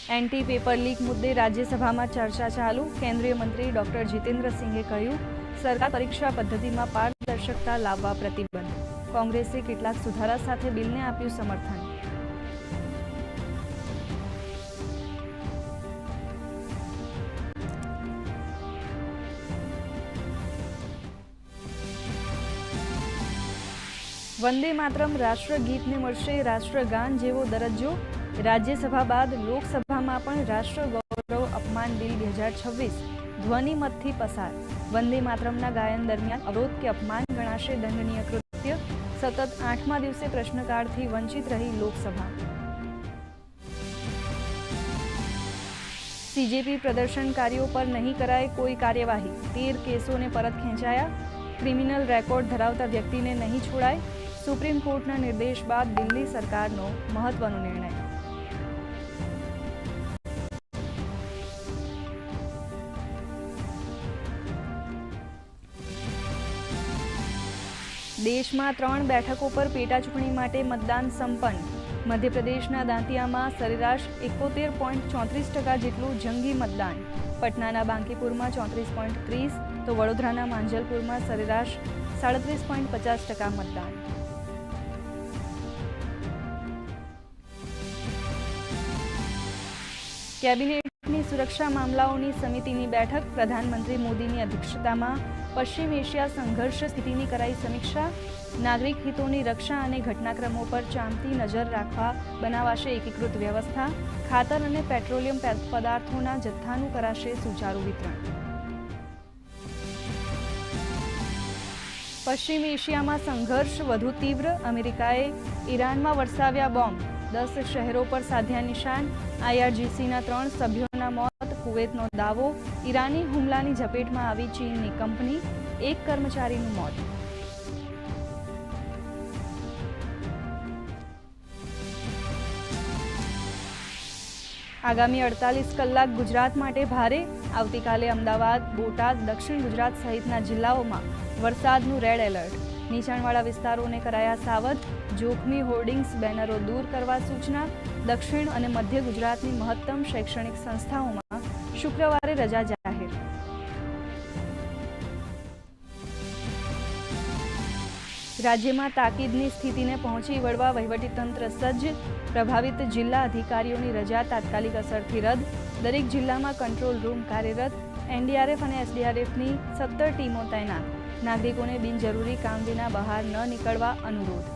Anti paper leak मुद्दे राज्यसभाમાં ચર્ચા ચાલુ। કેન્દ્રીય મંત્રી ડોક્ટર જીતેન્દ્ર સિંઘે કહ્યું, સરકાર પરીક્ષા પદ્ધતિમાં પારદર્શકતા લાવવા પ્રતિબદ્ધ। કોંગ્રેસે કેટલાક સુધારા સાથે બિલને આપ્યું સમર્થન। વંદે માતરમ રાષ્ટ્રગીતને મળશે રાષ્ટ્રગાન જેવો દરજ્જો। રાજ્યસભા બાદ લોકસભામાં પણ રાષ્ટ્ર ગૌરવ અપમાન બિલ 2026 ધ્વનિમતથી પસાર। વંદે માતરમના ગાયન દરમિયાન અવરોધ કે અપમાન ગણાશે દંડનીય કૃત્ય। સતત 8મા દિવસે પ્રશ્નકાળથી વંચિત રહી લોકસભા। सीजेपी प्रदर्शनकारीओ पर नहीं कराए कोई कार्यवाही। 13 केसों ने परत खेंचाया। क्रिमिनल रेकॉर्ड धरावता व्यक्ति ने नहीं छोड़ाए। सुप्रीम कोर्टना निर्देश बाद दिल्ली सरकारनो महत्वनो निर्णय। देश में 3 बैठकों पर पेटा चूंटणी माटे मतदान संपन्न। मध्यप्रदेशना दांतियामां सरेराश 71.34% जेटलुं जंगी मतदान। पटनाना बांकीपुरमां 34.30 तो वडोदराना मांजलपुरमां सरेराश 37.50% मतदान। કેબિનેટની સુરક્ષા મામલાઓની સમિતિની બેઠક। પ્રધાનમંત્રી મોદીની અધ્યક્ષતામાં પશ્ચિમ એશિયા સંઘર્ષ સ્થિતિની કરાઈ સમીક્ષા। નાગરિક હિતોની રક્ષા અને ઘટનાક્રમો પર ચાંપતી નજર રાખવા બનાવાશે એકીકૃત વ્યવસ્થા। ખાતર અને પેટ્રોલિયમ પદાર્થોના જથ્થાનું કરાશે સુચારુ વિતરણ। પશ્ચિમ એશિયામાં સંઘર્ષ વધુ તીવ્ર। અમેરિકાએ ઈરાનમાં વરસાવ્યા બોમ્બ। 10 શહેરો પર સાધ્યા નિશાન। IRGCના 3 સભ્યોના મોત। કુવૈતનો દાવો, ઈરાની હુમલાની ઝપેટમાં આવી ચીનની કંપની। 1 કર્મચારીનું મોત। આગામી 48 કલાક ગુજરાત માટે ભારે। આવતીકાલે અમદાવાદ, બોટાદ, દક્ષિણ ગુજરાત સહિતના જિલ્લાઓમાં વરસાદનું રેડ એલર્ટ। નીચાણવાળા વિસ્તારોને કરાયા સાવધ। જોખમી હોર્ડિંગ્સ, બેનરો દૂર કરવા સૂચના। દક્ષિણ અને મધ્ય ગુજરાતની મહત્તમ શૈક્ષણિક સંસ્થાઓમાં શુક્રવારે રજા જાહેર। રાજ્યમાં તાકીદની સ્થિતિને પહોંચી વળવા વહીવટીતંત્ર સજ્જ। પ્રભાવિત જિલ્લા અધિકારીઓની રજા તાત્કાલિક અસરથી રદ। દરેક જિલ્લામાં કંટ્રોલ રૂમ કાર્યરત। NDRF અને SDRFની 17 ટીમો તૈનાત। નાગરિકોને બિનજરૂરી કામ વિના બહાર ન નીકળવા અનુરોધ।